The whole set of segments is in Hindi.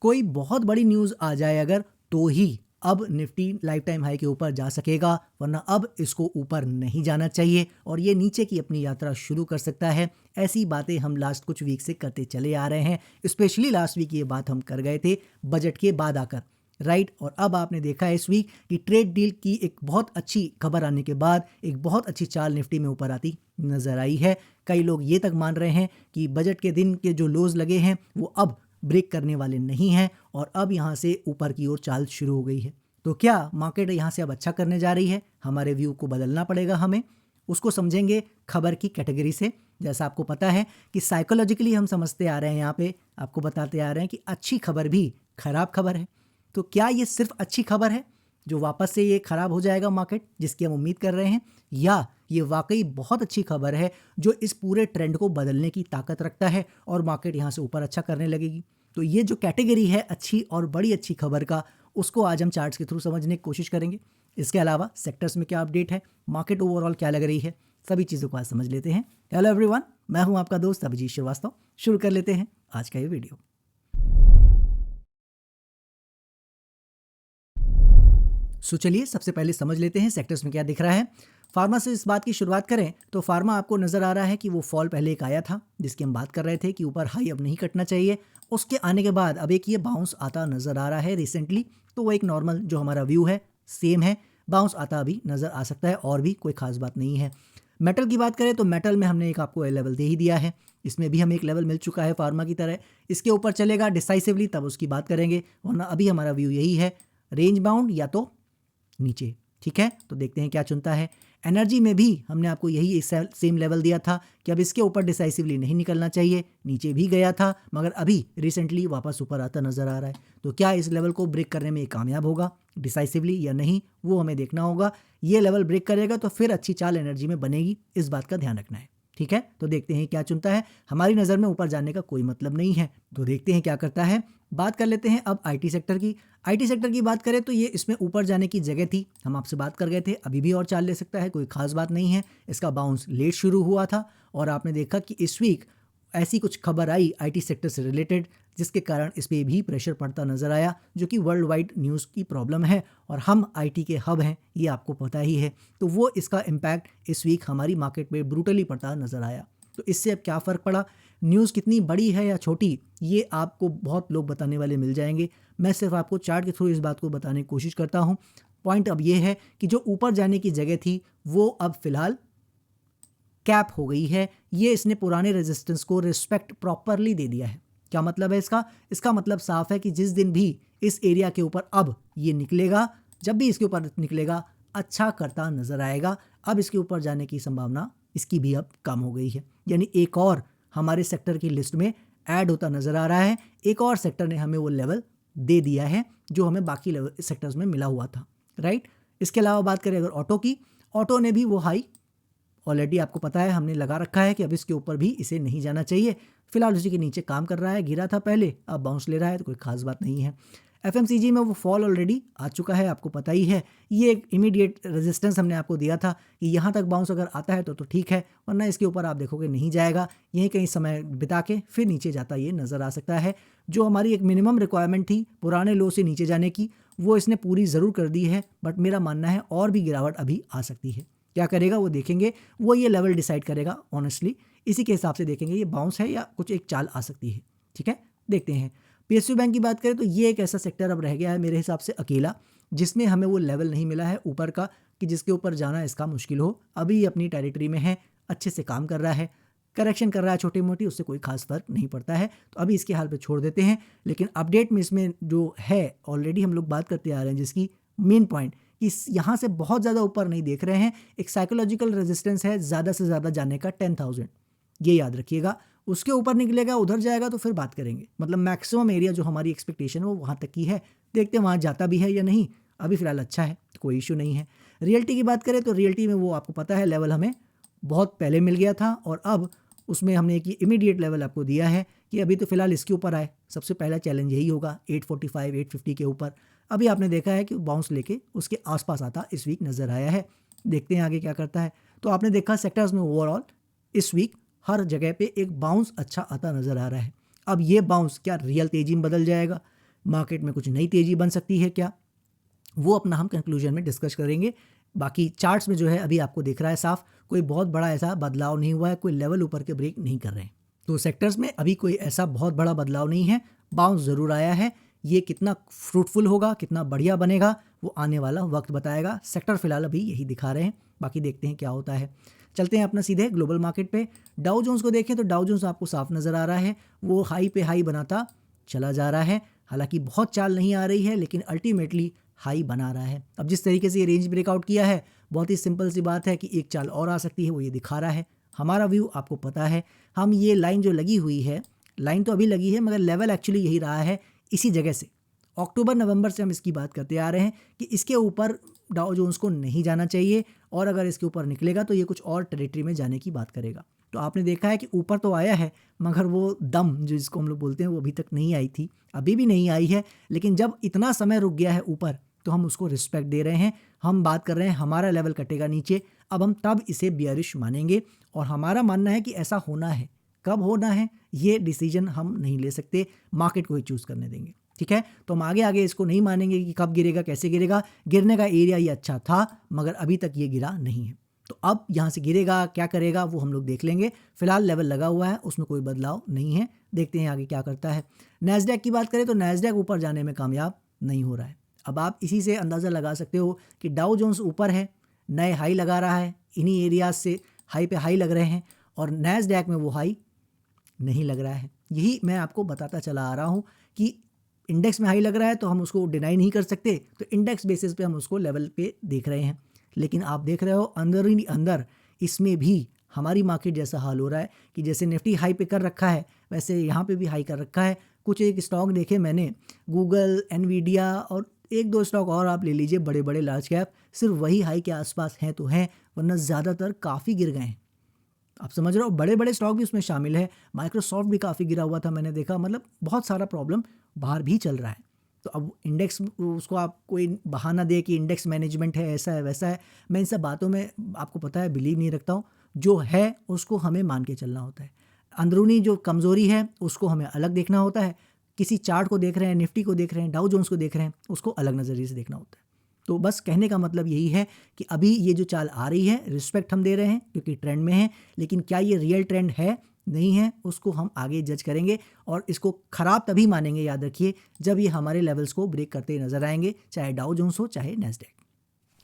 कोई बहुत बड़ी न्यूज़ आ जाए अगर, तो ही अब निफ्टी लाइफ टाइम हाई के ऊपर जा सकेगा, वरना अब इसको ऊपर नहीं जाना चाहिए और ये नीचे की अपनी यात्रा शुरू कर सकता है। ऐसी बातें हम लास्ट कुछ वीक से करते चले आ रहे हैं, स्पेशली लास्ट वीक ये बात हम कर गए थे बजट के बाद आकर, राइट। और अब आपने देखा है इस वीक कि ट्रेड डील की एक बहुत अच्छी खबर आने के बाद एक बहुत अच्छी चाल निफ्टी में ऊपर आती नजर आई है। कई लोग ये तक मान रहे हैं कि बजट के दिन के जो लोज लगे हैं वो अब ब्रेक करने वाले नहीं हैं और अब यहाँ से ऊपर की ओर चाल शुरू हो गई है। तो क्या मार्केट यहाँ से अब अच्छा करने जा रही है? हमारे व्यू को बदलना पड़ेगा हमें, उसको समझेंगे खबर की कैटेगरी से। जैसा आपको पता है कि साइकोलॉजिकली हम समझते आ रहे हैं, यहाँ पे आपको बताते आ रहे हैं कि अच्छी खबर भी खराब खबर है। तो क्या ये सिर्फ अच्छी खबर है जो वापस से ये खराब हो जाएगा मार्केट जिसकी हम उम्मीद कर रहे हैं, या ये वाकई बहुत अच्छी खबर है जो इस पूरे ट्रेंड को बदलने की ताकत रखता है और मार्केट यहाँ से ऊपर अच्छा करने लगेगी? तो ये जो कैटेगरी है अच्छी और बड़ी अच्छी खबर का, उसको आज हम चार्ट्स के थ्रू समझने की कोशिश करेंगे। इसके अलावा सेक्टर्स में क्या अपडेट है, मार्केट ओवरऑल क्या लग रही है, सभी चीज़ों को आज समझ लेते हैं। हेलो एवरीवन, मैं हूं आपका दोस्त अभिजीत श्रीवास्तव। शुरू कर लेते हैं आज का ये वीडियो। चलिए सबसे पहले समझ लेते हैं सेक्टर्स में क्या दिख रहा है। फार्मा से इस बात की शुरुआत करें तो फार्मा आपको नज़र आ रहा है कि वो फॉल पहले एक आया था जिसकी हम बात कर रहे थे कि ऊपर हाई अब नहीं कटना चाहिए। उसके आने के बाद अब एक ये बाउंस आता नज़र आ रहा है रिसेंटली, तो वो एक नॉर्मल जो हमारा व्यू है सेम है, बाउंस आता अभी नज़र आ सकता है और भी कोई खास बात नहीं है। मेटल की बात करें तो मेटल में हमने एक आपको लेवल दे ही दिया है, इसमें भी हमें एक लेवल मिल चुका है फार्मा की तरह। इसके ऊपर चलेगा डिसाइसिवली तब उसकी बात करेंगे, वरना अभी हमारा व्यू यही है, रेंज बाउंड या तो नीचे। ठीक है, तो देखते हैं क्या चुनता है। एनर्जी में भी हमने आपको यही सेम लेवल दिया था कि अब इसके ऊपर डिसाइसिवली नहीं निकलना चाहिए, नीचे भी गया था मगर अभी रिसेंटली वापस ऊपर आता नजर आ रहा है। तो क्या इस लेवल को ब्रेक करने में कामयाब होगा डिसाइसिवली या नहीं, वो हमें देखना होगा। ये लेवल ब्रेक करेगा तो फिर अच्छी चाल एनर्जी में बनेगी, इस बात का ध्यान रखना है। ठीक है, तो देखते हैं क्या चुनता है। हमारी नज़र में ऊपर जाने का कोई मतलब नहीं है, तो देखते हैं क्या करता है। बात कर लेते हैं अब आईटी सेक्टर की। आईटी सेक्टर की बात करें तो ये इसमें ऊपर जाने की जगह थी, हम आपसे बात कर गए थे, अभी भी और चाल ले सकता है, कोई खास बात नहीं है। इसका बाउंस लेट शुरू हुआ था और आपने देखा कि इस वीक ऐसी कुछ खबर आई आईटी सेक्टर से रिलेटेड जिसके कारण इस पर भी प्रेशर पड़ता नजर आया, जो कि वर्ल्ड वाइड न्यूज़ की प्रॉब्लम है और हम आईटी के हब हैं, ये आपको पता ही है। तो वो इसका इम्पैक्ट इस वीक हमारी मार्केट में ब्रूटली पड़ता नजर आया। तो इससे अब क्या फ़र्क पड़ा, न्यूज़ कितनी बड़ी है या छोटी, ये आपको बहुत लोग बताने वाले मिल जाएंगे। मैं सिर्फ आपको चार्ट के थ्रू इस बात को बताने की कोशिश करता हूँ। पॉइंट अब ये है कि जो ऊपर जाने की जगह थी वो अब फिलहाल कैप हो गई है। ये इसने पुराने रेजिस्टेंस को रिस्पेक्ट प्रॉपरली दे दिया है। क्या मतलब है इसका मतलब साफ है कि जिस दिन भी इस एरिया के ऊपर अब ये निकलेगा, जब भी इसके ऊपर निकलेगा अच्छा करता नजर आएगा। अब इसके ऊपर जाने की संभावना इसकी भी अब कम हो गई है, यानी एक और हमारे सेक्टर की लिस्ट में ऐड होता नजर आ रहा है। एक और सेक्टर ने हमें वो लेवल दे दिया है जो हमें बाकी सेक्टर्स में मिला हुआ था, राइट। इसके अलावा बात करें अगर ऑटो की, ऑटो ने भी वो हाई ऑलरेडी आपको पता है हमने लगा रखा है कि अब इसके ऊपर भी इसे नहीं जाना चाहिए। फिलहाल उसी के नीचे काम कर रहा है, गिरा था पहले अब बाउंस ले रहा है, तो कोई खास बात नहीं है। एफएमसीजी में वो फॉल ऑलरेडी आ चुका है, आपको पता ही है। ये एक इमीडिएट रेजिस्टेंस हमने आपको दिया था कि यहाँ तक बाउंस अगर आता है तो ठीक है, वरना इसके ऊपर आप देखोगे नहीं जाएगा, यहीं कहीं समय बिता के फिर नीचे जाता ये नज़र आ सकता है। जो हमारी एक मिनिमम रिक्वायरमेंट थी पुराने लो से नीचे जाने की, वो इसने पूरी ज़रूर कर दी है, बट मेरा मानना है और भी गिरावट अभी आ सकती है। क्या करेगा वो देखेंगे, वो ये लेवल डिसाइड करेगा ऑनेस्टली, इसी के हिसाब से देखेंगे ये बाउंस है या कुछ एक चाल आ सकती है। ठीक है, देखते हैं। पीएसयू बैंक की बात करें तो ये एक ऐसा सेक्टर अब रह गया है मेरे हिसाब से अकेला, जिसमें हमें वो लेवल नहीं मिला है ऊपर का कि जिसके ऊपर जाना इसका मुश्किल हो। अभी अपनी टेरिटरी में है, अच्छे से काम कर रहा है, करेक्शन कर रहा है छोटी मोटी, उससे कोई खास फर्क नहीं पड़ता है, तो अभी इसके हाल पे छोड़ देते हैं। लेकिन अपडेट में इसमें जो है ऑलरेडी हम लोग बात करते आ रहे हैं, जिसकी मेन पॉइंट इस यहाँ से बहुत ज़्यादा ऊपर नहीं देख रहे हैं। एक साइकोलॉजिकल रेजिस्टेंस है ज़्यादा से ज़्यादा जाने का 10,000, ये याद रखिएगा। उसके ऊपर निकलेगा, उधर जाएगा तो फिर बात करेंगे। मतलब मैक्सिमम एरिया जो हमारी एक्सपेक्टेशन है वो वहाँ तक की है, देखते हैं वहाँ जाता भी है या नहीं। अभी फिलहाल अच्छा है, कोई इशू नहीं है। रियल्टी की बात करें तो रियल्टी में वो आपको पता है लेवल हमें बहुत पहले मिल गया था और अब उसमें हमने एक इमीडिएट लेवल आपको दिया है कि अभी तो फिलहाल इसके ऊपर आए, सबसे पहला चैलेंज यही होगा 845 850 के ऊपर। अभी आपने देखा है कि बाउंस लेके उसके आसपास आता इस वीक नज़र आया है, देखते हैं आगे क्या करता है। तो आपने देखा सेक्टर्स में ओवरऑल इस वीक हर जगह पे एक बाउंस अच्छा आता नज़र आ रहा है। अब ये बाउंस क्या रियल तेजी में बदल जाएगा, मार्केट में कुछ नई तेज़ी बन सकती है क्या, वो अपना हम कंक्लूजन में डिस्कस करेंगे। बाकी चार्ट्स में जो है अभी आपको दिख रहा है साफ, कोई बहुत बड़ा ऐसा बदलाव नहीं हुआ है, कोई लेवल ऊपर के ब्रेक नहीं कर रहे हैं। तो सेक्टर्स में अभी कोई ऐसा बहुत बड़ा बदलाव नहीं है, बाउंस ज़रूर आया है। ये कितना फ्रूटफुल होगा, कितना बढ़िया बनेगा, वो आने वाला वक्त बताएगा। सेक्टर फिलहाल अभी यही दिखा रहे हैं, बाकी देखते हैं क्या होता है। चलते हैं अपना सीधे ग्लोबल मार्केट पे। डाउ जोन्स को देखें तो डाउ जोन्स आपको साफ नज़र आ रहा है, वो हाई पे हाई बनाता चला जा रहा है। हालांकि बहुत चाल नहीं आ रही है, लेकिन अल्टीमेटली हाई बना रहा है। अब जिस तरीके से ये रेंज ब्रेकआउट किया है, बहुत ही सिंपल सी बात है कि एक चाल और आ सकती है, वो ये दिखा रहा है। हमारा व्यू आपको पता है, हम ये लाइन जो लगी हुई है, लाइन तो अभी लगी है मगर लेवल एक्चुअली यही रहा है इसी जगह से। अक्टूबर नवंबर से हम इसकी बात करते आ रहे हैं कि इसके ऊपर डाउ जोन्स को नहीं जाना चाहिए, और अगर इसके ऊपर निकलेगा तो ये कुछ और टेरिटरी में जाने की बात करेगा। तो आपने देखा है कि ऊपर तो आया है, मगर वो दम जो जिसको हम लोग बोलते हैं वो अभी तक नहीं आई थी, अभी भी नहीं आई है। लेकिन जब इतना समय रुक गया है ऊपर, तो हम उसको रिस्पेक्ट दे रहे हैं। हम बात कर रहे हैं हमारा लेवल कटेगा नीचे, अब हम तब इसे बियरिश मानेंगे। और हमारा मानना है कि ऐसा होना है, कब होना है ये डिसीजन हम नहीं ले सकते, मार्केट को ही चूज़ करने देंगे। ठीक है, तो हम आगे आगे इसको नहीं मानेंगे कि कब गिरेगा, कैसे गिरेगा। गिरने का एरिया ये अच्छा था, मगर अभी तक ये गिरा नहीं है। तो अब यहाँ से गिरेगा, क्या करेगा वो हम लोग देख लेंगे। फिलहाल लेवल लगा हुआ है, उसमें कोई बदलाव नहीं है, देखते हैं आगे क्या करता है। नैस्डैक की बात करें तो नैस्डैक ऊपर जाने में कामयाब नहीं हो रहा है। अब आप इसी से अंदाज़ा लगा सकते हो कि डाउ जोन्स ऊपर है, नए हाई लगा रहा है, इन्हीं एरियाज से हाई पे हाई लग रहे हैं, और नैस्डैक में वो हाई नहीं लग रहा है। यही मैं आपको बताता चला आ रहा हूँ कि इंडेक्स में हाई लग रहा है तो हम उसको डिनाई नहीं कर सकते, तो इंडेक्स बेसिस पे हम उसको लेवल पे देख रहे हैं। लेकिन आप देख रहे हो अंदर ही अंदर इसमें भी हमारी मार्केट जैसा हाल हो रहा है कि जैसे निफ्टी हाई पे कर रखा है, वैसे यहाँ पे भी हाई कर रखा है। कुछ एक स्टॉक देखे मैंने, गूगल, एनवीडिया और एक दो स्टॉक और आप ले लीजिए, बड़े बड़े लार्ज कैप, सिर्फ वही हाई के आसपास हैं तो हैं, वरना ज़्यादातर काफ़ी गिर गए हैं। आप समझ रहे हो, बड़े बड़े स्टॉक भी उसमें शामिल है। माइक्रोसॉफ्ट भी काफ़ी गिरा हुआ था, मैंने देखा। मतलब बहुत सारा प्रॉब्लम बाहर भी चल रहा है। तो अब इंडेक्स, उसको आप कोई बहाना दे कि इंडेक्स मैनेजमेंट है, ऐसा है वैसा है, मैं इन सब बातों में आपको पता है बिलीव नहीं रखता हूँ। जो है उसको हमें मान के चलना होता है। अंदरूनी जो कमज़ोरी है उसको हमें अलग देखना होता है। किसी चार्ट को देख रहे हैं, निफ्टी को देख रहे हैं, डाउ जोन्स को देख रहे हैं, उसको अलग नज़रिए से देखना होता है। तो बस कहने का मतलब यही है कि अभी ये जो चाल आ रही है, रिस्पेक्ट हम दे रहे हैं क्योंकि ट्रेंड में है, लेकिन क्या ये रियल ट्रेंड है नहीं है उसको हम आगे जज करेंगे। और इसको ख़राब तभी मानेंगे, याद रखिए, जब ये हमारे लेवल्स को ब्रेक करते नज़र आएंगे, चाहे डाउ जोन्स हो चाहे नैस्डैक।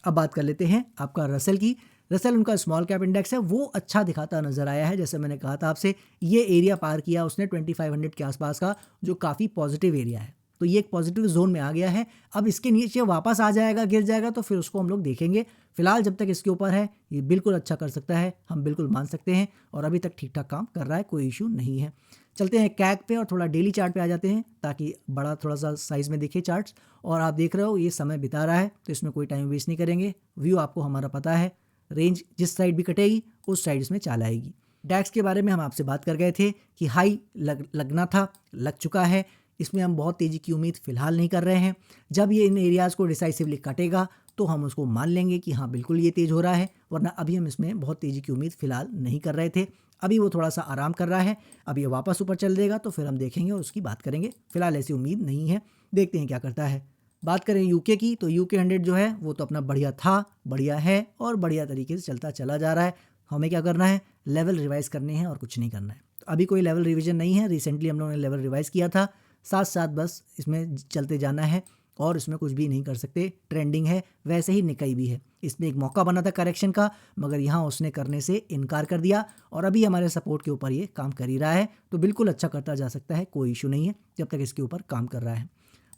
अब बात कर लेते हैं आपका रसेल की। रसेल उनका स्मॉल कैप इंडेक्स है, वो अच्छा दिखाता नज़र आया है। जैसे मैंने कहा था आपसे, ये एरिया पार किया उसने 2500 के आसपास का, जो काफ़ी पॉजिटिव एरिया है। तो ये एक पॉजिटिव जोन में आ गया है। अब इसके नीचे वापस आ जाएगा, गिर जाएगा, तो फिर उसको हम लोग देखेंगे। फिलहाल जब तक इसके ऊपर है, ये बिल्कुल अच्छा कर सकता है, हम बिल्कुल मान सकते हैं, और अभी तक ठीक ठाक काम कर रहा है, कोई इशू नहीं है। चलते हैं कैग पे और थोड़ा डेली चार्ट पे आ जाते हैं, ताकि बड़ा थोड़ा सा साइज़ में दिखे चार्ट्स। और आप देख रहे हो ये समय बिता रहा है, तो इसमें कोई टाइम वेस्ट नहीं करेंगे। व्यू आपको हमारा पता है, रेंज जिस साइड भी कटेगी उस साइड इसमें चाल आएगी। डैक्स के बारे में हम आपसे बात कर गए थे कि हाई लगना था, लग चुका है। इसमें हम बहुत तेज़ी की उम्मीद फ़िलहाल नहीं कर रहे हैं। जब ये इन एरियाज़ को डिसाइसिवली कटेगा तो हम उसको मान लेंगे कि हाँ बिल्कुल ये तेज़ हो रहा है, वरना अभी हम इसमें बहुत तेज़ी की उम्मीद फ़िलहाल नहीं कर रहे थे। अभी वो थोड़ा सा आराम कर रहा है, अब ये वापस ऊपर चल देगा तो फिर हम देखेंगे और उसकी बात करेंगे। फ़िलहाल ऐसी उम्मीद नहीं है, देखते हैं क्या करता है। बात करें यूके की, तो यूके 100 जो है वो तो अपना बढ़िया था, बढ़िया है और बढ़िया तरीके से चलता चला जा रहा है। हमें क्या करना है, लेवल रिवाइज़ करने हैं और कुछ नहीं करना है। तो अभी कोई लेवल रिवीजन नहीं है, रिसेंटली हम लोगों ने लेवल रिवाइज़ किया था, साथ साथ बस इसमें चलते जाना है और इसमें कुछ भी नहीं कर सकते। ट्रेंडिंग है, वैसे ही निकाई भी है। इसमें एक मौका बना था करेक्शन का, मगर यहाँ उसने करने से इनकार कर दिया और अभी हमारे सपोर्ट के ऊपर ये काम कर ही रहा है। तो बिल्कुल अच्छा करता जा सकता है, कोई इशू नहीं है जब तक इसके ऊपर काम कर रहा है।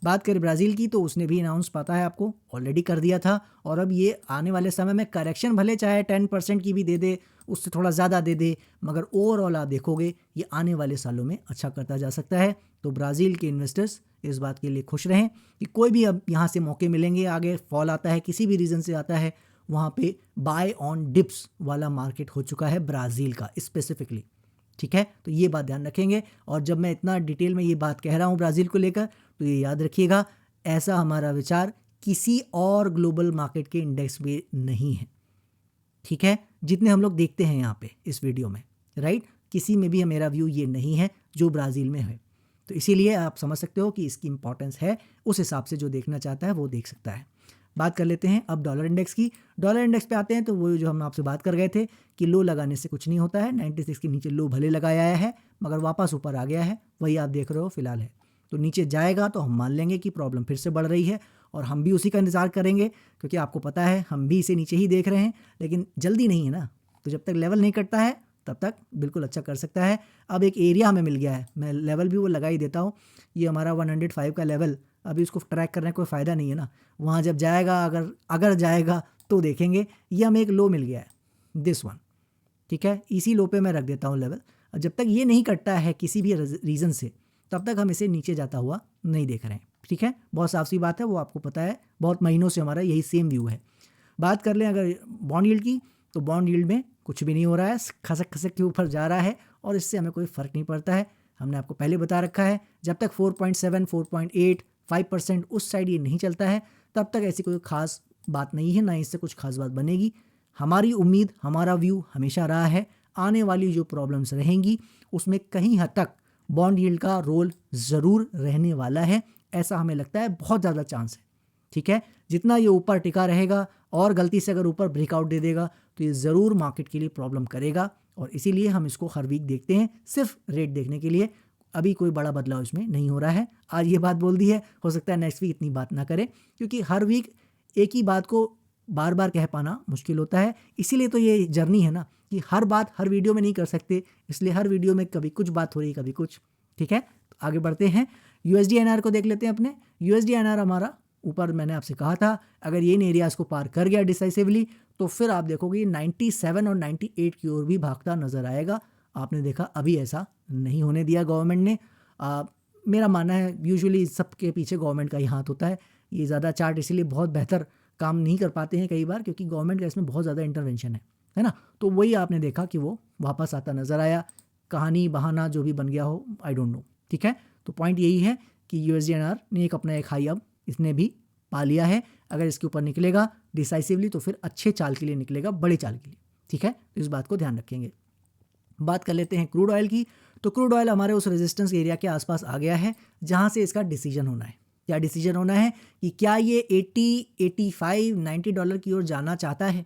बात करें ब्राज़ील की, तो उसने भी अनाउंस, पता है आपको, ऑलरेडी कर दिया था। और अब ये आने वाले समय में करेक्शन भले चाहे 10% की भी दे दे, उससे थोड़ा ज़्यादा दे दे, मगर ओवरऑल आप देखोगे ये आने वाले सालों में अच्छा करता जा सकता है। तो ब्राज़ील के इन्वेस्टर्स इस बात के लिए खुश रहें कि कोई भी अब यहाँ से मौके मिलेंगे, आगे फॉल आता है, किसी भी रीज़न से आता है, वहाँ पे बाय ऑन डिप्स वाला मार्केट हो चुका है ब्राज़ील का स्पेसिफिकली। ठीक है, तो ये बात ध्यान रखेंगे। और जब मैं इतना डिटेल में ये बात कह रहा हूँ ब्राज़ील को लेकर, तो ये याद रखिएगा, ऐसा हमारा विचार किसी और ग्लोबल मार्केट के इंडेक्स में नहीं है। ठीक है, जितने हम लोग देखते हैं यहाँ पे इस वीडियो में, राइट, किसी में भी मेरा व्यू ये नहीं है जो ब्राज़ील में है। तो इसीलिए आप समझ सकते हो कि इसकी इंपॉर्टेंस है, उस हिसाब से जो देखना चाहता है वो देख सकता है। बात कर लेते हैं अब डॉलर इंडेक्स की। डॉलर इंडेक्स पे आते हैं तो वो जो हम आपसे बात कर गए थे कि लो लगाने से कुछ नहीं होता है। 96 के नीचे लो भले लगाया है मगर वापस ऊपर आ गया है, वही आप देख रहे हो फिलहाल है। तो नीचे जाएगा तो हम मान लेंगे कि प्रॉब्लम फिर से बढ़ रही है और हम भी उसी का इंतज़ार करेंगे, क्योंकि आपको पता है हम भी इसे नीचे ही देख रहे हैं, लेकिन जल्दी नहीं है ना। तो जब तक लेवल नहीं कटता है तब तक बिल्कुल अच्छा कर सकता है। अब एक एरिया हमें मिल गया है, मैं लेवल भी वो लगा ही देता हूँ। ये हमारा 105 का लेवल, अभी इसको ट्रैक करने का कोई फ़ायदा नहीं है ना, वहाँ जब जाएगा अगर जाएगा तो देखेंगे। ये हमें एक लो मिल गया है, दिस वन, ठीक है। इसी लो पे मैं रख देता हूँ लेवल। और जब तक ये नहीं कटता है किसी भी रीज़न से, तब तक हम इसे नीचे जाता हुआ नहीं देख रहे हैं, ठीक है। बहुत साफ सी बात है, वो आपको पता है, बहुत महीनों से हमारा यही सेम व्यू है। बात कर लें अगर बॉन्ड यील्ड की, तो बॉन्ड यील्ड में कुछ भी नहीं हो रहा है, खसक खसक के ऊपर जा रहा है और इससे हमें कोई फ़र्क नहीं पड़ता है। हमने आपको पहले बता रखा है, जब तक 4.7, 4.8, 5% उस साइड ये नहीं चलता है तब तक ऐसी कोई ख़ास बात नहीं है, ना इससे कुछ खास बात बनेगी। हमारी उम्मीद, हमारा व्यू हमेशा रहा है आने वाली जो प्रॉब्लम्स रहेंगी उसमें कहीं हद तक बॉन्ड यील्ड का रोल ज़रूर रहने वाला है, ऐसा हमें लगता है, बहुत ज़्यादा चांस है, ठीक है। जितना ये ऊपर टिका रहेगा और गलती से अगर ऊपर ब्रेकआउट दे देगा तो ये ज़रूर मार्केट के लिए प्रॉब्लम करेगा, और इसीलिए हम इसको हर वीक देखते हैं सिर्फ रेट देखने के लिए। अभी कोई बड़ा बदलाव इसमें नहीं हो रहा है। आज ये बात बोल दी है, हो सकता है नेक्स्ट वीक इतनी बात ना करें, क्योंकि हर वीक एक ही बात को बार बार कह पाना मुश्किल होता है। इसीलिए तो ये जर्नी है ना, कि हर बात हर वीडियो में नहीं कर सकते, इसलिए हर वीडियो में कभी कुछ बात हो रही कभी कुछ, ठीक है। तो आगे बढ़ते हैं, यूएसडी एनआर को देख लेते हैं अपने। यूएसडी एनआर हमारा ऊपर मैंने आपसे कहा था, अगर ये इन एरियाज़ को पार कर गया डिसाइसिवली तो फिर आप देखोगे 97 और 98 की ओर भी भागता नजर आएगा। आपने देखा अभी ऐसा नहीं होने दिया गवर्नमेंट ने। मेरा मानना है यूजुअली सबके पीछे गवर्नमेंट का ही हाथ होता है। ये ज़्यादा चार्ट इसीलिए बहुत बेहतर काम नहीं कर पाते हैं कई बार, क्योंकि गवर्नमेंट का इसमें बहुत ज़्यादा इंटरवेंशन है ना। तो वही आपने देखा कि वो वापस आता नज़र आया, कहानी बहाना जो भी बन गया हो, आई डोंट नो, ठीक है। तो पॉइंट यही है कि यूएसडीएनआर ने अपना एक हाई अब इसने भी पा लिया है। अगर इसके ऊपर निकलेगा डिसाइसिवली तो फिर अच्छे चाल के लिए निकलेगा, बड़े चाल के लिए, ठीक है। तो इस बात को ध्यान रखेंगे। बात कर लेते हैं क्रूड ऑयल की। तो क्रूड ऑयल हमारे उस रेजिस्टेंस एरिया के आसपास आ गया है जहां से इसका डिसीजन होना है। क्या डिसीजन होना है कि क्या ये 80, 85, $90 की ओर जाना चाहता है,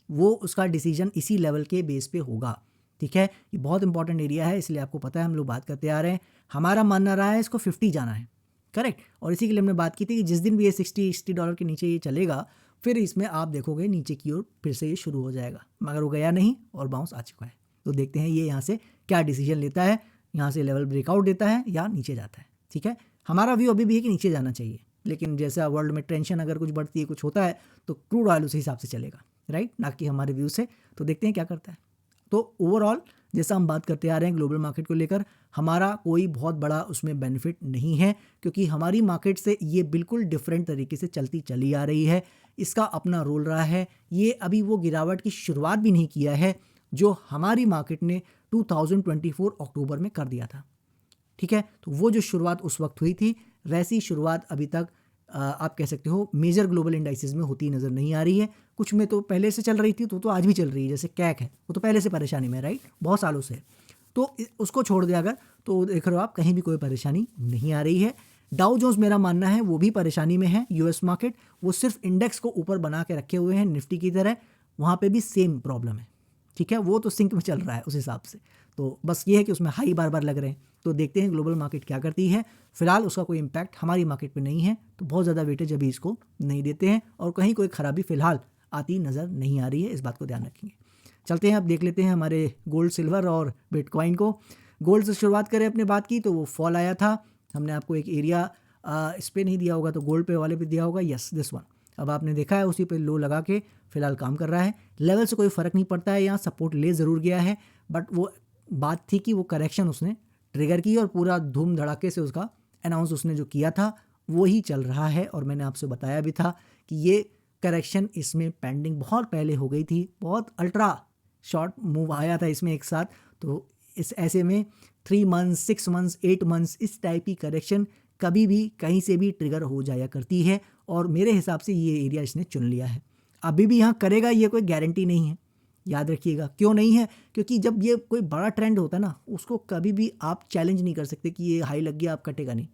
वो उसका डिसीजन इसी लेवल के बेस पे होगा, ठीक है। ये बहुत इंपॉर्टेंट एरिया है, इसलिए आपको पता है हम लोग बात करते आ रहे हैं। हमारा मानना रहा है इसको 50 जाना है, करेक्ट। और इसी के लिए हमने बात की थी कि जिस दिन भी ये $60 के नीचे ये चलेगा फिर इसमें आप देखोगे नीचे की ओर फिर से ये शुरू हो जाएगा, मगर वो गया नहीं और बाउंस आ चुका है। तो देखते हैं ये यहाँ से क्या डिसीजन लेता है, यहाँ से लेवल ब्रेकआउट देता है या नीचे जाता है, ठीक है। हमारा व्यू अभी भी है कि नीचे जाना चाहिए, लेकिन जैसा वर्ल्ड में टेंशन अगर कुछ बढ़ती है, कुछ होता है, तो क्रूड ऑयल उसी हिसाब से चलेगा, राइट, ना कि हमारे व्यू से। तो देखते हैं क्या करता है। तो ओवरऑल जैसा हम बात करते आ रहे हैं ग्लोबल मार्केट को लेकर, हमारा कोई बहुत बड़ा उसमें बेनिफिट नहीं है, क्योंकि हमारी मार्केट से ये बिल्कुल डिफरेंट तरीके से चलती चली आ रही है। इसका अपना रोल रहा है। ये अभी वो गिरावट की शुरुआत भी नहीं किया है जो हमारी मार्केट ने 2024 अक्टूबर में कर दिया था, ठीक है। तो वो जो शुरुआत उस वक्त हुई थी, वैसी शुरुआत अभी तक आप कह सकते हो मेजर ग्लोबल इंडाइसेस में होती नज़र नहीं आ रही है। कुछ में तो पहले से चल रही थी, तो आज भी चल रही है, जैसे कैक है, वो तो पहले से परेशानी में, राइट, बहुत सालों से। तो उसको छोड़ दिया अगर, तो देख रहे हो आप कहीं भी कोई परेशानी नहीं आ रही है। डाउ जोन्स मेरा मानना है वो भी परेशानी में है। यूएस मार्केट वो सिर्फ इंडेक्स को ऊपर बना के रखे हुए हैं निफ्टी की तरह, वहाँ पे भी सेम प्रॉब्लम है, ठीक है। वो तो सिंक में चल रहा है उस हिसाब से। तो बस ये है कि उसमें हाई बार बार लग रहे हैं। तो देखते हैं ग्लोबल मार्केट क्या करती है। फिलहाल उसका कोई इम्पैक्ट हमारी मार्केट पे नहीं है, तो बहुत ज़्यादा वेटेज अभी इसको नहीं देते हैं, और कहीं कोई खराबी फिलहाल आती नज़र नहीं आ रही है, इस बात को ध्यान रखेंगे। चलते हैं अब देख लेते हैं हमारे गोल्ड, सिल्वर और बिटकॉइन को। गोल्ड से शुरुआत करें अपने बात की, तो वो फॉल आया था। हमने आपको एक एरिया इस पर नहीं दिया होगा तो गोल्ड पे वाले पे दिया होगा, यस दिस वन। अब आपने देखा है उसी पे लो लगा के फिलहाल काम कर रहा है। लेवल से कोई फ़र्क नहीं पड़ता है, यहाँ सपोर्ट ले ज़रूर गया है, बट वो बात थी कि वो करेक्शन उसने ट्रिगर की और पूरा धूम धड़ाके से उसका अनाउंस उसने जो किया था वो ही चल रहा है। और मैंने आपसे बताया भी था कि ये करेक्शन इसमें पेंडिंग बहुत पहले हो गई थी, बहुत अल्ट्रा शॉर्ट मूव आया था इसमें एक साथ। तो इस ऐसे में 3 मंथ्स, 6 मंथ्स, 8 मंथ्स इस टाइप की करेक्शन कभी भी कहीं से भी ट्रिगर हो जाया करती है, और मेरे हिसाब से ये एरिया इसने चुन लिया है। अभी भी यहाँ करेगा ये कोई गारंटी नहीं है, याद रखिएगा। क्यों नहीं है? क्योंकि जब ये कोई बड़ा ट्रेंड होता है ना, उसको कभी भी आप चैलेंज नहीं कर सकते कि ये हाई लग गया, आप कटेगा नहीं।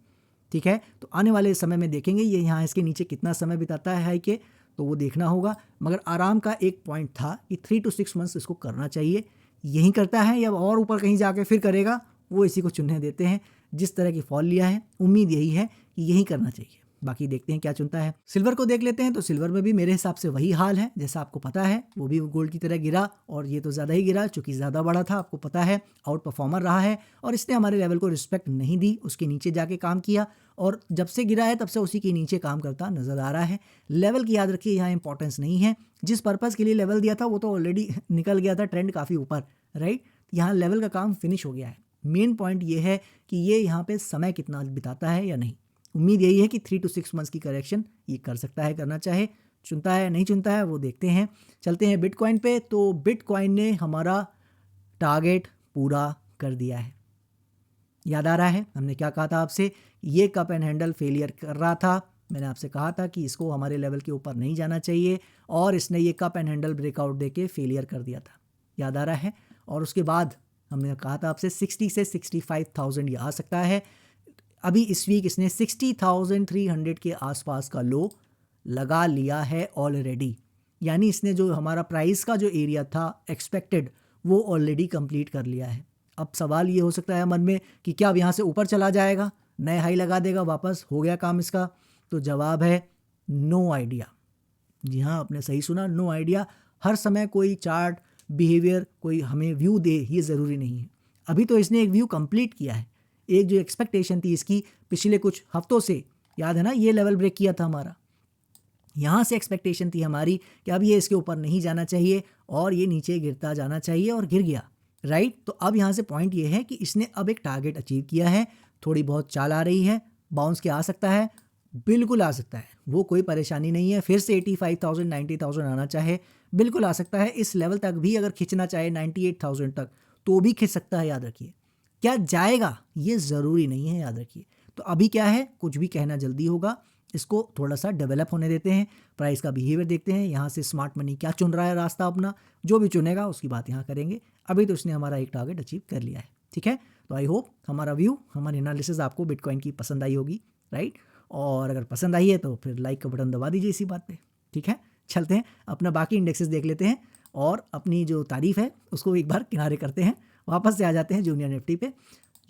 ठीक है, तो आने वाले समय में देखेंगे ये यहाँ इसके नीचे कितना समय बिताता है हाई के, तो वो देखना होगा। मगर आराम का एक पॉइंट था कि 3 to 6 मंथ्स इसको करना चाहिए। यही करता है या और ऊपर कहीं जाके फिर करेगा, वो इसी को चुनने देते हैं। जिस तरह की फॉल लिया है, उम्मीद यही है कि यही करना चाहिए। बाकी देखते हैं क्या चुनता है। सिल्वर को देख लेते हैं, तो सिल्वर में भी मेरे हिसाब से वही हाल है जैसा आपको पता है। वो भी गोल्ड की तरह गिरा, और ये तो ज़्यादा ही गिरा चूंकि ज़्यादा बड़ा था, आपको पता है, आउट परफॉर्मर रहा है। और इसने हमारे लेवल को रिस्पेक्ट नहीं दी, उसके नीचे जाके काम किया, और जब से गिरा है तब से उसी के नीचे काम करता नजर आ रहा है। लेवल की याद रखिए, यहाँ इंपॉर्टेंस नहीं है। जिस पर्पज़ के लिए लेवल दिया था वो तो ऑलरेडी निकल गया था, ट्रेंड काफ़ी ऊपर, राइट। यहाँ लेवल का काम फिनिश हो गया है। मेन पॉइंट ये है कि ये यहाँ पे समय कितना बिताता है या नहीं। उम्मीद यही है कि 3 to 6 मंथ्स की करेक्शन ये कर सकता है, करना चाहे। चुनता है नहीं चुनता है वो देखते हैं। चलते हैं बिटकॉइन पे, तो बिटकॉइन ने हमारा टारगेट पूरा कर दिया है। याद आ रहा है हमने क्या कहा था आपसे, ये कप एंड हैंडल फेलियर कर रहा था। मैंने आपसे कहा था कि इसको हमारे लेवल के ऊपर नहीं जाना चाहिए, और इसने ये कप एंड हैंडल ब्रेकआउट देके फेलियर कर दिया था। याद आ रहा है। और उसके बाद हमने कहा था आपसे 60 से 65,000 ये आ सकता है। अभी इस वीक इसने 60,300 के आसपास का लो लगा लिया है ऑलरेडी। यानी इसने जो हमारा प्राइस का जो एरिया था एक्सपेक्टेड, वो ऑलरेडी कंप्लीट कर लिया है। अब सवाल ये हो सकता है मन में कि क्या अब यहाँ से ऊपर चला जाएगा, नए हाई लगा देगा, वापस हो गया काम इसका? तो जवाब है नो आइडिया। जी हाँ, आपने सही सुना, नो आइडिया। हर समय कोई चार्ट बिहेवियर कोई हमें व्यू दे ये ज़रूरी नहीं है। अभी तो इसने एक व्यू कंप्लीट किया है। एक जो एक्सपेक्टेशन थी इसकी पिछले कुछ हफ्तों से, याद है ना, ये लेवल ब्रेक किया था हमारा। यहाँ से एक्सपेक्टेशन थी हमारी कि अब ये इसके ऊपर नहीं जाना चाहिए और ये नीचे गिरता जाना चाहिए, और गिर गया, राइट। तो अब यहाँ से पॉइंट ये है कि इसने अब एक टारगेट अचीव किया है। थोड़ी बहुत चाल आ रही है, बाउंस के आ सकता है, बिल्कुल आ सकता है, वो कोई परेशानी नहीं है। फिर से 85,000 90,000 आना चाहे बिल्कुल आ सकता है। इस लेवल तक भी अगर खिंचना चाहे 98,000 तक तो भी खिंच सकता है, याद रखिए। क्या जाएगा ये ज़रूरी नहीं है, याद रखिए। तो अभी क्या है, कुछ भी कहना जल्दी होगा, इसको थोड़ा सा डेवलप होने देते हैं, प्राइस का बिहेवियर देखते हैं। यहाँ से स्मार्ट मनी क्या चुन रहा है रास्ता अपना, जो भी चुनेगा उसकी बात यहाँ करेंगे। अभी तो इसने हमारा एक टारगेट अचीव कर लिया है, ठीक है। तो आई होप हमारा व्यू, हमारी एनालिसिस आपको बिटकॉइन की पसंद आई होगी, राइट। और अगर पसंद आई है तो फिर लाइक का बटन दबा दीजिए इसी बात पे, ठीक है। चलते हैं अपना बाकी इंडेक्सेस देख लेते हैं, और अपनी जो तारीफ है उसको एक बार किनारे करते हैं। वापस से आ जाते हैं जूनियर निफ्टी पे।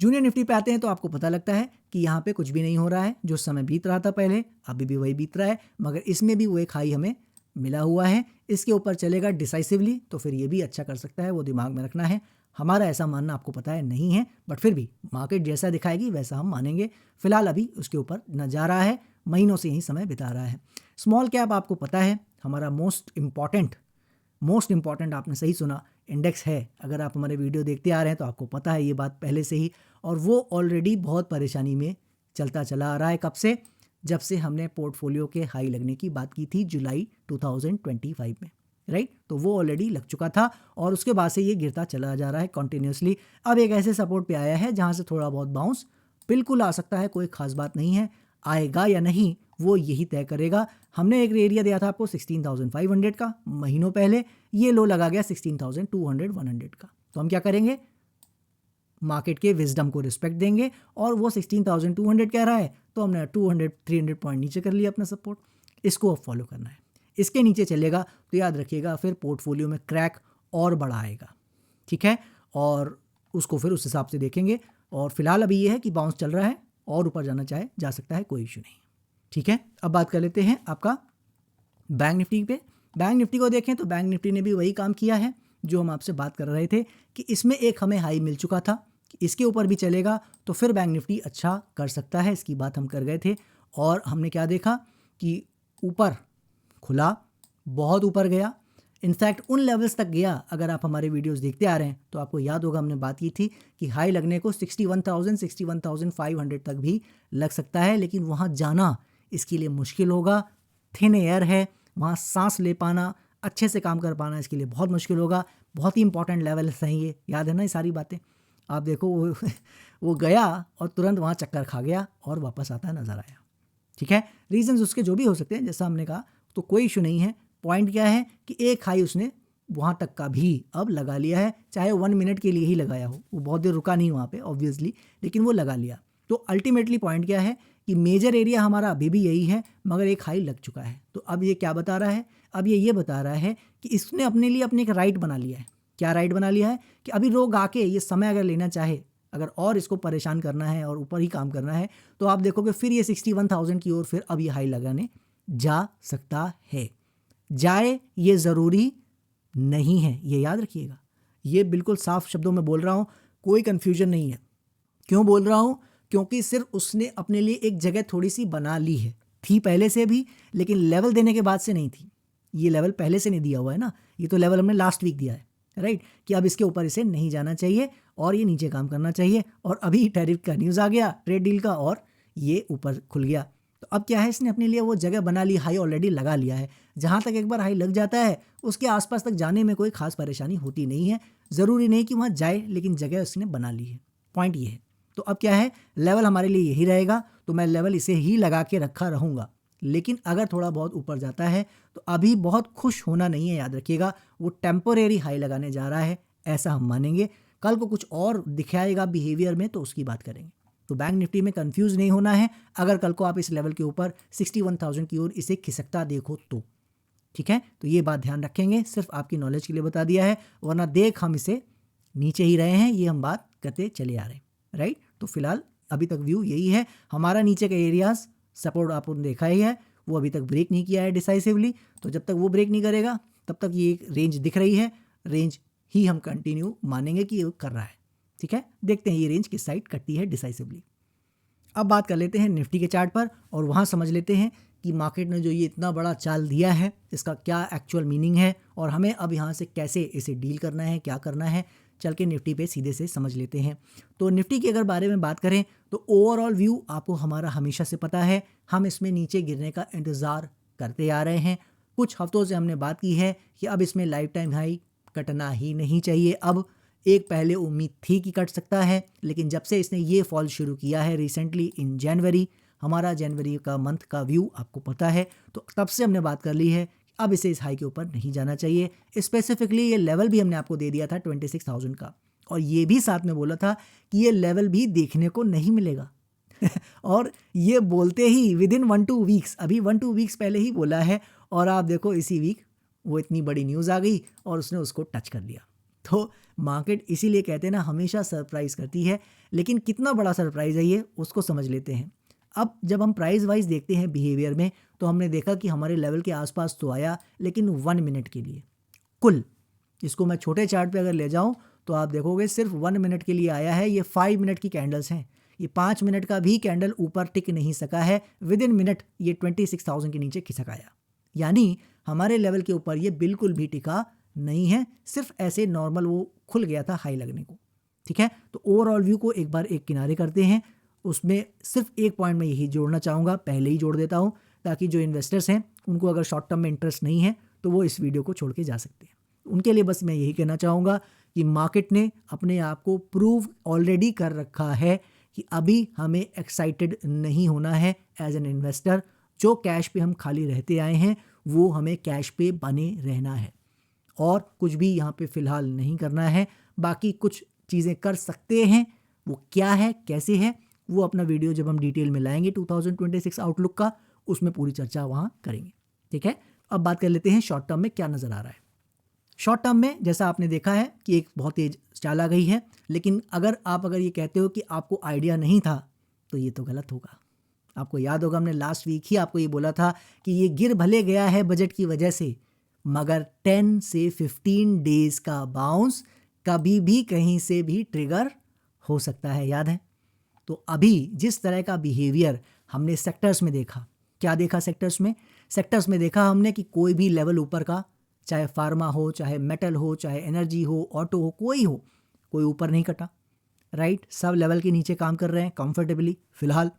जूनियर निफ्टी पे आते हैं तो आपको पता लगता है कि यहाँ पे कुछ भी नहीं हो रहा है। जो समय बीत रहा था पहले, अभी भी वही बीत रहा है, मगर इसमें भी वो एक हाई हमें मिला हुआ है। इसके ऊपर चलेगा डिसाइसिवली तो फिर ये भी अच्छा कर सकता है, वो दिमाग में रखना है। हमारा ऐसा मानना आपको पता है नहीं है, बट फिर भी मार्केट जैसा दिखाएगी वैसा हम मानेंगे। फिलहाल अभी उसके ऊपर न जा रहा है, महीनों से यही समय बिता रहा है। स्मॉल कैप आपको पता है हमारा मोस्ट इम्पॉर्टेंट आपने सही सुना इंडेक्स है। अगर आप हमारे वीडियो देखते आ रहे हैं तो आपको पता है ये बात पहले से ही, और वो ऑलरेडी बहुत परेशानी में चलता चला आ रहा है। कब से? जब से हमने पोर्टफोलियो के हाई लगने की बात की थी जुलाई 2025 में, राइट। तो वो ऑलरेडी लग चुका था, और उसके बाद से ये गिरता चला जा रहा है कंटिन्यूसली। अब एक ऐसे सपोर्ट पे आया है जहाँ से थोड़ा बहुत बाउंस बिल्कुल आ सकता है, कोई खास बात नहीं है। आएगा या नहीं वो यही तय करेगा। हमने एक एरिया दिया था आपको 16,500 का महीनों पहले, ये लो लगा गया 16,200 100 का। तो हम क्या करेंगे, मार्केट के विजडम को रिस्पेक्ट देंगे, और वो 16,200 कह रहा है तो हमने 200-300 पॉइंट नीचे कर लिया अपना सपोर्ट। इसको अब फॉलो करना है। इसके नीचे चलेगा तो याद रखिएगा फिर पोर्टफोलियो में क्रैक और बड़ा आएगा, ठीक है, और उसको फिर उस हिसाब से देखेंगे। और फिलहाल अभी ये है कि बाउंस चल रहा है, और ऊपर जाना चाहे जा सकता है, कोई इशू नहीं, ठीक है। अब बात कर लेते हैं आपका बैंक निफ्टी पे। बैंक निफ्टी को देखें तो बैंक निफ्टी ने भी वही काम किया है जो हम आपसे बात कर रहे थे कि इसमें एक हमें हाई मिल चुका था, कि इसके ऊपर भी चलेगा तो फिर बैंक निफ्टी अच्छा कर सकता है, इसकी बात हम कर गए थे। और हमने क्या देखा कि ऊपर खुला, बहुत ऊपर गया, इनफैक्ट उन लेवल्स तक गया। अगर आप हमारे वीडियोस देखते आ रहे हैं तो आपको याद होगा हमने बात की थी कि हाई लगने को 61,500 तक भी लग सकता है, लेकिन वहाँ जाना इसके लिए मुश्किल होगा। थिन एयर है, वहाँ सांस ले पाना, अच्छे से काम कर पाना इसके लिए बहुत मुश्किल होगा। बहुत ही इंपॉर्टेंट लेवल है ये, याद है ना ये सारी बातें। आप देखो वो गया और तुरंत वहाँ चक्कर खा गया और वापस आता नज़र आया, ठीक है। रीजंस उसके जो भी हो सकते हैं, जैसा हमने कहा, तो कोई इशू नहीं है। पॉइंट क्या है कि एक हाई उसने वहाँ तक का भी अब लगा लिया है, चाहे 1 मिनट के लिए ही लगाया हो, वो बहुत देर रुका नहीं वहाँ पे ऑब्वियसली, लेकिन वो लगा लिया। तो अल्टीमेटली पॉइंट क्या है कि मेजर एरिया हमारा अभी भी यही है, मगर एक हाई लग चुका है। तो अब ये क्या बता रहा है, अब ये बता रहा है कि इसने अपने लिए अपने एक राइट बना लिया है। क्या राइट बना लिया है कि अभी रोक आके ये समय अगर लेना चाहे, अगर और इसको परेशान करना है और ऊपर ही काम करना है, तो आप देखोगे फिर ये 61,000 की ओर फिर अब ये हाई लगाने जा सकता है। जाए ये ज़रूरी नहीं है, ये याद रखिएगा। ये बिल्कुल साफ शब्दों में बोल रहा हूँ, कोई कन्फ्यूजन नहीं है। क्यों बोल रहा हूँ? क्योंकि सिर्फ उसने अपने लिए एक जगह थोड़ी सी बना ली है, थी पहले से भी, लेकिन लेवल देने के बाद से नहीं थी। ये लेवल पहले से नहीं दिया हुआ है ना, ये तो लेवल हमने लास्ट वीक दिया है, राइट, कि अब इसके ऊपर इसे नहीं जाना चाहिए और ये नीचे काम करना चाहिए। और अभी टैरिफ का न्यूज़ आ गया, ट्रेड डील का, और ये ऊपर खुल गया। तो अब क्या है, इसने अपने लिए वो जगह बना ली, हाई ऑलरेडी लगा लिया है। जहाँ तक एक बार हाई लग जाता है उसके आसपास तक जाने में कोई खास परेशानी होती नहीं है। ज़रूरी नहीं कि वहाँ जाए, लेकिन जगह उसने बना ली है। पॉइंट ये है। तो अब क्या है, लेवल हमारे लिए यही रहेगा, तो मैं लेवल इसे ही लगा के रखा रहूँगा। लेकिन अगर थोड़ा बहुत ऊपर जाता है तो अभी बहुत खुश होना नहीं है, याद रखिएगा। वो टेम्पोरेरी हाई लगाने जा रहा है, ऐसा हम मानेंगे। कल को कुछ और दिखाएगा बिहेवियर में तो उसकी बात करेंगे। तो बैंक निफ्टी में कंफ्यूज नहीं होना है अगर कल को आप इस लेवल के ऊपर 61,000 की ओर इसे खिसकता देखो तो, ठीक है। तो ये बात ध्यान रखेंगे, सिर्फ आपकी नॉलेज के लिए बता दिया है, वरना देख हम इसे नीचे ही रहे हैं, ये हम बात करते चले आ रहे हैं, राइट। तो फिलहाल अभी तक व्यू यही है। हमारा नीचे का एरियाज सपोर्ट आपने देखा ही है, वो अभी तक ब्रेक नहीं किया है डिसाइसिवली। तो जब तक वो ब्रेक नहीं करेगा तब तक ये एक रेंज दिख रही है, रेंज ही हम कंटिन्यू मानेंगे कि ये कर रहा है, ठीक है। देखते हैं ये रेंज किस साइड कटती है डिसाइसिवली। अब बात कर लेते हैं निफ्टी के चार्ट पर और वहाँ समझ लेते हैं कि मार्केट ने जो ये इतना बड़ा चाल दिया है इसका क्या एक्चुअल मीनिंग है और हमें अब यहाँ से कैसे इसे डील करना है, क्या करना है। चल के निफ्टी पे सीधे से समझ लेते हैं। तो निफ्टी के अगर बारे में बात करें तो ओवरऑल व्यू आपको हमारा हमेशा से पता है, हम इसमें नीचे गिरने का इंतज़ार करते आ रहे हैं। कुछ हफ्तों से हमने बात की है कि अब इसमें लाइफ टाइम हाई कटना ही नहीं चाहिए। अब एक पहले उम्मीद थी कि कट सकता है, लेकिन जब से इसने ये फॉल शुरू किया है रिसेंटली इन जनवरी, हमारा जनवरी का मंथ का व्यू आपको पता है, तो तब से हमने बात कर ली है अब इसे इस हाई के ऊपर नहीं जाना चाहिए। स्पेसिफिकली ये लेवल भी हमने आपको दे दिया था 26,000 का, और ये भी साथ में बोला था कि ये लेवल भी देखने को नहीं मिलेगा और ये बोलते ही विद इन 1-2 वीक्स, अभी 1-2 वीक्स पहले ही बोला है, और आप देखो इसी वीक वो इतनी बड़ी न्यूज़ आ गई और उसने उसको टच कर लिया। तो मार्केट इसीलिए कहते हैं ना, हमेशा सरप्राइज़ करती है, लेकिन कितना बड़ा सरप्राइज़ है ये उसको समझ लेते हैं। अब जब हम प्राइस वाइज देखते हैं बिहेवियर में, तो हमने देखा कि हमारे लेवल के आसपास तो आया, लेकिन 1 मिनट के लिए कुल, इसको मैं छोटे चार्ट पे अगर ले जाऊं तो आप देखोगे सिर्फ 1 मिनट के लिए आया है। ये 5 मिनट की कैंडल्स हैं, ये 5 मिनट का भी कैंडल ऊपर टिक नहीं सका है। विद इन मिनट ये 26,000 के नीचे खिसक आया, यानी हमारे लेवल के ऊपर ये बिल्कुल भी टिका नहीं है, सिर्फ ऐसे नॉर्मल वो खुल गया था हाई लगने को, ठीक है। तो ओवरऑल व्यू को एक बार एक किनारे करते हैं। उसमें सिर्फ एक पॉइंट मैं यही जोड़ना चाहूँगा, पहले ही जोड़ देता हूँ, ताकि जो इन्वेस्टर्स हैं उनको अगर शॉर्ट टर्म में इंटरेस्ट नहीं है तो वो इस वीडियो को छोड़ के जा सकते हैं। उनके लिए बस मैं यही कहना चाहूँगा कि मार्केट ने अपने आप को प्रूव ऑलरेडी कर रखा है कि अभी हमें एक्साइटेड नहीं होना है एज एन इन्वेस्टर। जो कैश पे हम खाली रहते आए हैं वो हमें कैश पे बने रहना है और कुछ भी यहाँ पे फ़िलहाल नहीं करना है। बाकी कुछ चीज़ें कर सकते हैं, वो क्या है कैसे है वो अपना वीडियो जब हम डिटेल में लाएंगे 2026 आउटलुक का, उसमें पूरी चर्चा वहाँ करेंगे, ठीक है। अब बात कर लेते हैं शॉर्ट टर्म में क्या नज़र आ रहा है। शॉर्ट टर्म में जैसा आपने देखा है कि एक बहुत तेज चाल आ गई है, लेकिन अगर ये कहते हो कि आपको आइडिया नहीं था तो ये तो गलत होगा। आपको याद होगा हमने लास्ट वीक ही आपको ये बोला था कि ये गिर भले गया है बजट की वजह से, मगर 10 से 15 डेज का बाउंस कभी भी कहीं से भी ट्रिगर हो सकता है, याद है। तो अभी जिस तरह का बिहेवियर हमने सेक्टर्स में देखा, क्या देखा सेक्टर्स में देखा हमने कि कोई भी लेवल ऊपर का, चाहे फार्मा हो, चाहे मेटल हो, चाहे एनर्जी हो, ऑटो हो, कोई ऊपर नहीं कटा, राइट। सब लेवल के नीचे काम कर रहे हैं कंफर्टेबली फिलहाल।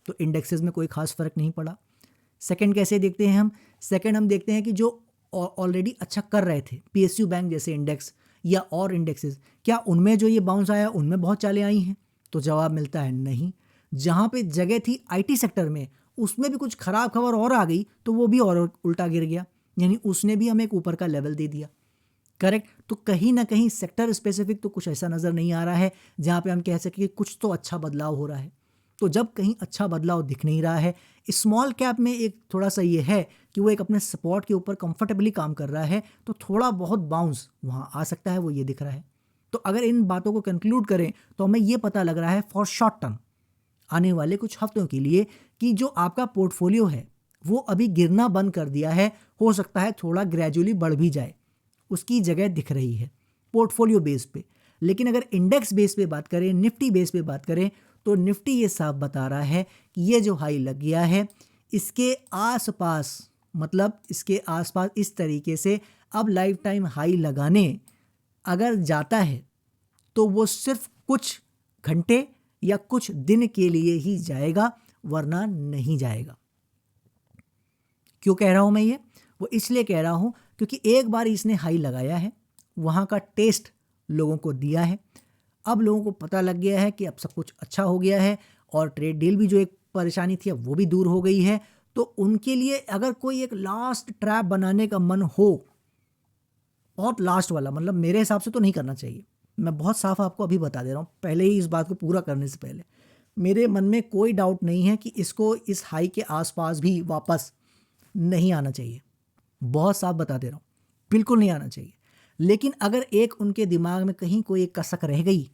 तो इंडेक्सेस में कोई खास फर्क नहीं पड़ा। सेकंड कैसे देखते हैं हम देखते हैं कि जो ऑलरेडी अच्छा कर रहे थे, PSU बैंक जैसे इंडेक्स या और इंडेक्सेस, क्या उनमें जो ये बाउंस आया उनमें बहुत चालें आई हैं? तो जवाब मिलता है नहीं। जहाँ पे जगह थी IT सेक्टर में, उसमें भी कुछ खराब खबर और आ गई तो वो भी और उल्टा गिर गया, यानी उसने भी हमें एक ऊपर का लेवल दे दिया। करेक्ट। तो कहीं ना कहीं सेक्टर स्पेसिफिक तो कुछ ऐसा नज़र नहीं आ रहा है जहाँ पे हम कह सकें कि कुछ तो अच्छा बदलाव हो रहा है। तो जब कहीं अच्छा बदलाव दिख नहीं रहा है, स्मॉल कैप में एक थोड़ा सा ये है कि वो एक अपने सपोर्ट के ऊपर कंफर्टेबली काम कर रहा है, तो थोड़ा बहुत बाउंस वहाँ आ सकता है, वो ये दिख रहा है। तो अगर इन बातों को कंक्लूड करें तो हमें ये पता लग रहा है फॉर शॉर्ट टर्म आने वाले कुछ हफ्तों के लिए कि जो आपका पोर्टफोलियो है वो अभी गिरना बंद कर दिया है, हो सकता है थोड़ा ग्रेजुअली बढ़ भी जाए, उसकी जगह दिख रही है पोर्टफोलियो बेस पे। लेकिन अगर इंडेक्स बेस पे बात करें, निफ्टी बेस पे बात करें, तो निफ्टी ये साफ बता रहा है कि ये जो हाई लग गया है इसके आसपास, मतलब इसके आसपास इस तरीके से अब लाइफ टाइम हाई लगाने अगर जाता है तो वो सिर्फ कुछ घंटे या कुछ दिन के लिए ही जाएगा, वरना नहीं जाएगा। क्यों कह रहा हूं मैं ये? वो इसलिए कह रहा हूं क्योंकि एक बार इसने हाई लगाया है, वहां का टेस्ट लोगों को दिया है, अब लोगों को पता लग गया है कि अब सब कुछ अच्छा हो गया है और ट्रेड डील भी जो एक परेशानी थी अब वो भी दूर हो गई है। तो उनके लिए अगर कोई एक लास्ट ट्रैप बनाने का मन हो, बहुत लास्ट वाला, मतलब मेरे हिसाब से तो नहीं करना चाहिए। मैं बहुत साफ आपको अभी बता दे रहा हूँ, पहले ही इस बात को पूरा करने से पहले मेरे मन में कोई डाउट नहीं है कि इसको इस हाई के आसपास भी वापस नहीं आना चाहिए। बहुत साफ बता दे रहा हूँ, बिल्कुल नहीं आना चाहिए। लेकिन अगर एक उनके दिमाग में कहीं कोई एक कसक रह गई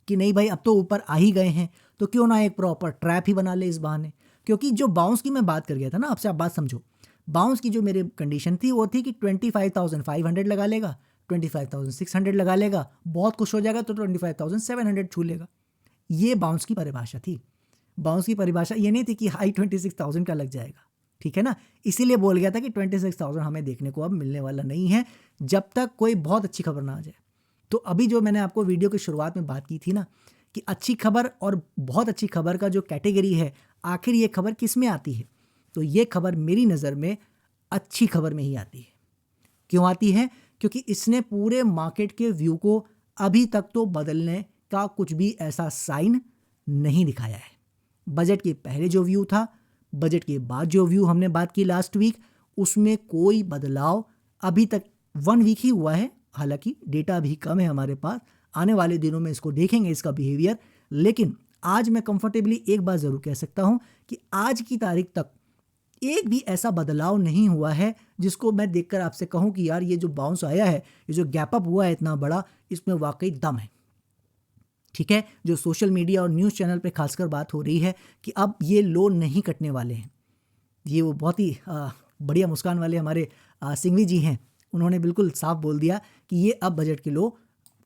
कि नहीं भाई अब तो ऊपर आ ही गए हैं, तो क्यों ना एक प्रॉपर ट्रैप ही बना ले इस बहाने। क्योंकि जो बाउंस की मैं बात कर गया था ना आपसे, आप बात समझो, बाउंस की जो मेरी कंडीशन थी वो थी कि 25,500 लगा लेगा, 25,600 लगा लेगा, बहुत खुश हो जाएगा तो 25,700 छू लेगा। ये बाउंस की परिभाषा थी। बाउंस की परिभाषा ये नहीं थी कि हाई 26,000 का लग जाएगा, ठीक है ना। इसीलिए बोल गया था कि 26,000 हमें देखने को अब मिलने वाला नहीं है जब तक कोई बहुत अच्छी खबर ना आ जाए। तो अभी जो मैंने आपको वीडियो की शुरुआत में बात की थी ना कि अच्छी खबर और बहुत अच्छी खबर का जो कैटेगरी है, आखिर ये खबर किस में आती है, तो ये खबर मेरी नज़र में अच्छी खबर में ही आती है। क्यों आती है? क्योंकि इसने पूरे मार्केट के व्यू को अभी तक तो बदलने का कुछ भी ऐसा साइन नहीं दिखाया है। बजट के पहले जो व्यू था, बजट के बाद जो व्यू हमने बात की लास्ट वीक, उसमें कोई बदलाव अभी तक 1 वीक ही हुआ है। हालांकि डेटा भी कम है हमारे पास, आने वाले दिनों में इसको देखेंगे इसका बिहेवियर। लेकिन आज मैं कंफर्टेबली एक बात ज़रूर कह सकता हूं कि आज की तारीख तक एक भी ऐसा बदलाव नहीं हुआ है जिसको मैं देखकर आपसे कहूं कि यार ये जो बाउंस आया है, ये जो गैप अप हुआ है इतना बड़ा, इसमें वाकई दम है। ठीक है, जो सोशल मीडिया और न्यूज़ चैनल पे खासकर बात हो रही है कि अब ये लो नहीं कटने वाले हैं, ये वो बहुत ही बढ़िया मुस्कान वाले हमारे सिंघवी जी हैं, उन्होंने बिल्कुल साफ बोल दिया कि ये अब बजट के लो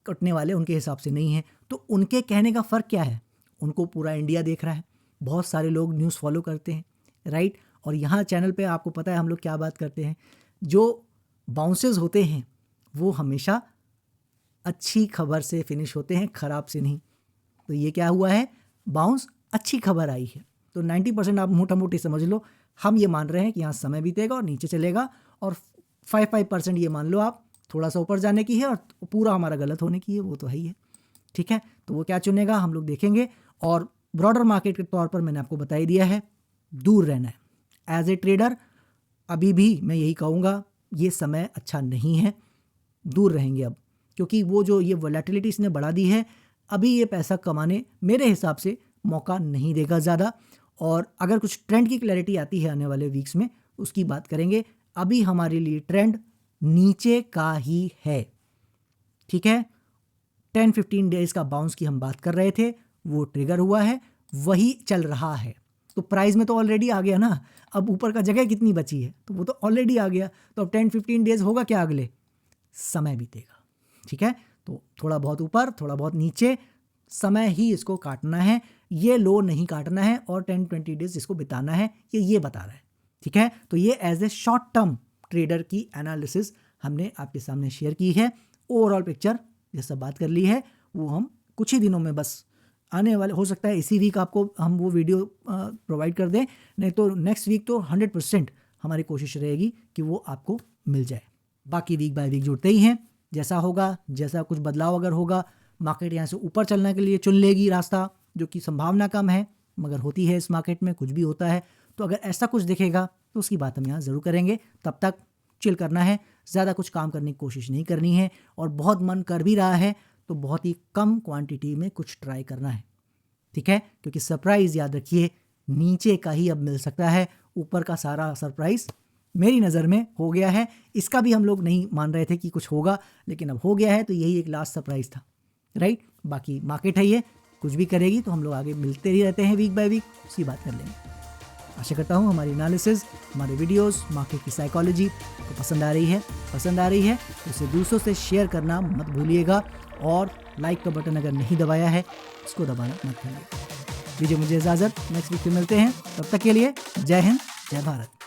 कटने वाले उनके हिसाब से नहीं है। तो उनके कहने का फ़र्क क्या है? उनको पूरा इंडिया देख रहा है, बहुत सारे लोग न्यूज़ फॉलो करते हैं, राइट। और यहाँ चैनल पे आपको पता है हम लोग क्या बात करते हैं, जो बाउंसेस होते हैं वो हमेशा अच्छी खबर से फिनिश होते हैं, ख़राब से नहीं। तो ये क्या हुआ है, बाउंस अच्छी खबर आई है। तो 90% आप मोटा मोटी समझ लो, हम ये मान रहे हैं कि यहाँ समय बीतेगा और नीचे चलेगा, और 5% ये मान लो आप थोड़ा सा ऊपर जाने की है और पूरा हमारा गलत होने की है, वो तो है ही है। ठीक है, तो वो क्या चुनेगा हम लोग देखेंगे। और ब्रॉडर मार्केट के तौर पर मैंने आपको बता ही दिया है, दूर रहना है। एज ए ट्रेडर अभी भी मैं यही कहूँगा, ये समय अच्छा नहीं है, दूर रहेंगे अब, क्योंकि वो जो ये वोलेटिलिटी इसने बढ़ा दी है, अभी ये पैसा कमाने मेरे हिसाब से मौका नहीं देगा ज़्यादा। और अगर कुछ ट्रेंड की क्लैरिटी आती है आने वाले वीक्स में, उसकी बात करेंगे। अभी हमारे लिए ट्रेंड नीचे का ही है, ठीक है। 10-15 डेज का बाउंस की हम बात कर रहे थे, वो ट्रिगर हुआ है, वही चल रहा है। तो प्राइस में तो ऑलरेडी आ गया ना, अब ऊपर का जगह कितनी बची है, तो वो तो ऑलरेडी आ गया। तो अब 10-15 डेज होगा क्या, अगले समय बीतेगा, ठीक है। तो थोड़ा बहुत ऊपर थोड़ा बहुत नीचे, समय ही इसको काटना है, ये लो नहीं काटना है, और 10-20 डेज इसको बिताना है, ये बता रहा है, ठीक है। तो ये as a short term trader की एनालिसिस हमने आपके सामने शेयर की है। ओवरऑल पिक्चर ये सब बात कर ली है, वो हम कुछ ही दिनों में, बस आने वाले, हो सकता है इसी वीक आपको हम वो वीडियो प्रोवाइड कर दें, नहीं तो नेक्स्ट वीक तो 100% हमारी कोशिश रहेगी कि वो आपको मिल जाए। बाकी वीक बाय वीक जुड़ते ही हैं, जैसा होगा, जैसा कुछ बदलाव अगर होगा, मार्केट यहाँ से ऊपर चलने के लिए चुन लेगी रास्ता, जो कि संभावना कम है मगर होती है इस मार्केट में, कुछ भी होता है। तो अगर ऐसा कुछ दिखेगा तो उसकी बात हम यहाँ ज़रूर करेंगे। तब तक चिल करना है, ज़्यादा कुछ काम करने की कोशिश नहीं करनी है, और बहुत मन कर भी रहा है तो बहुत ही कम क्वांटिटी में कुछ ट्राई करना है, ठीक है? क्योंकि सरप्राइज़ याद रखिए नीचे का ही अब मिल सकता है, ऊपर का सारा सरप्राइज़ मेरी नज़र में हो गया है। इसका भी हम लोग नहीं मान रहे थे कि कुछ होगा, लेकिन अब हो गया है, तो यही एक लास्ट सरप्राइज़ था, राइट? बाकी मार्केट है, ये कुछ भी करेगी तो हम लोग आगे मिलते ही रहते हैं, वीक बाय वीक उसकी बात कर लेंगे। आशा करता हूँ हमारी एनालिसिस, हमारे वीडियोस, मार्केट की साइकोलॉजी को पसंद आ रही है तो इसे दूसरों से शेयर करना मत भूलिएगा, और लाइक का बटन अगर नहीं दबाया है उसको दबाना मत भूलिएगा। दीजिए मुझे इजाज़त, नेक्स्ट वीक में मिलते हैं, तब तक के लिए जय हिंद, जय भारत।